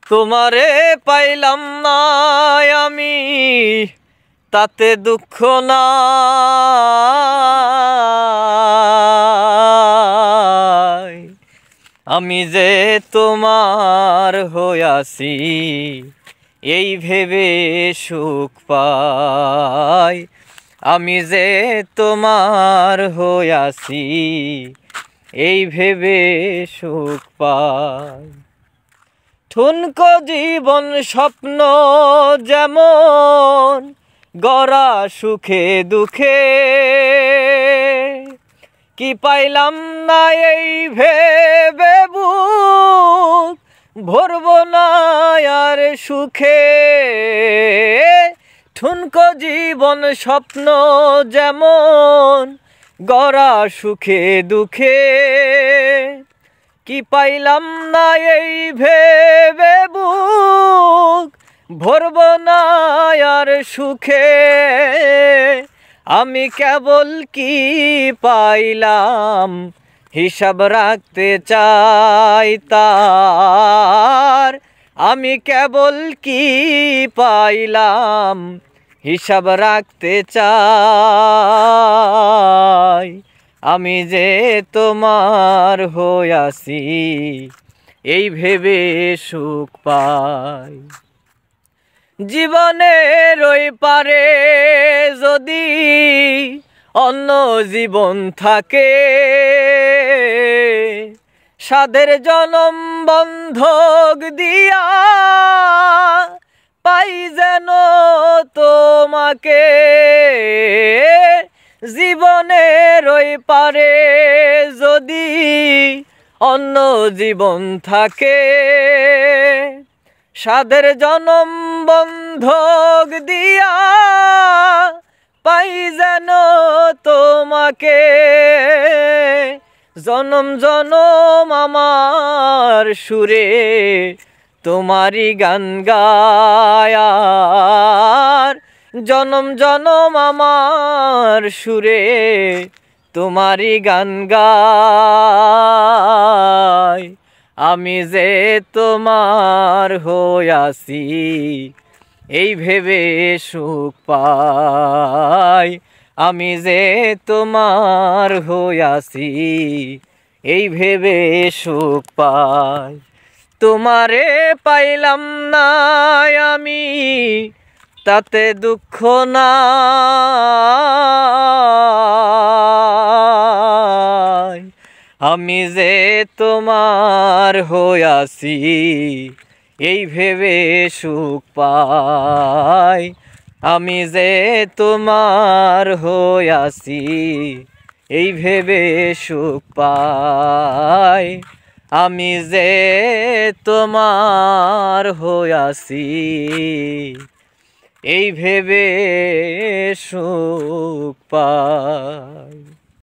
তোমারে পাইলাম না আমি তাতে দুঃখ নাই, আমি যে তোমার হইয়াছি এই ভেবে সুখ পাই, আমি যে তোমার হইয়াছি এই ভেবে সুখ পাই। ঠুনকো জীবন স্বপ্ন যেমন গড়া সুখে দুঃখে, কি পাইলাম না এই ভেবে বুক ভরব না আর সুখে। ঠুনকো জীবন স্বপ্ন যেমন গড়া সুখে দুঃখে, কি পাইলাম না এই ভেবে বুক ভরব না আর সুখে। আমি কেবল কি পাইলাম হিসাব রাখতে চাই তার, আমি কেবল কি পাইলাম হিসাব রাখতে চাই, আমি যে তোমার হইয়াছি এই ভেবে সুখ পাই। জীবনের ওই পারে যদি অন্য জীবন থাকে, সাধের জনম বন্ধক দিয়া পাই যেন তোমাকে। জীবনের ওই পারে যদি অন্য জীবন থাকে, সাধের জনম বন্ধক দিয়া পাই যেন তোমাকে। জনম জনম আমার সুরে তোমারই গান গায়ার, জনম জনম আমার সুরে তোমারই গান গায়, আমি যে তোমার হইয়াছি এই ভেবে সুখ পাই, আমি যে তোমার হইয়াছি এই ভেবে সুখ পাই। তোমারে পাইলাম না আমি তাতে দুঃখ নাই, আমি যে তোমার হইয়াছি এই ভেবে সুখ পাই, আমি যে তোমার হইয়াছি এই ভেবে সুখ পাই, আমি যে তোমার হইয়াছি এই ভেবে সুখ পাই।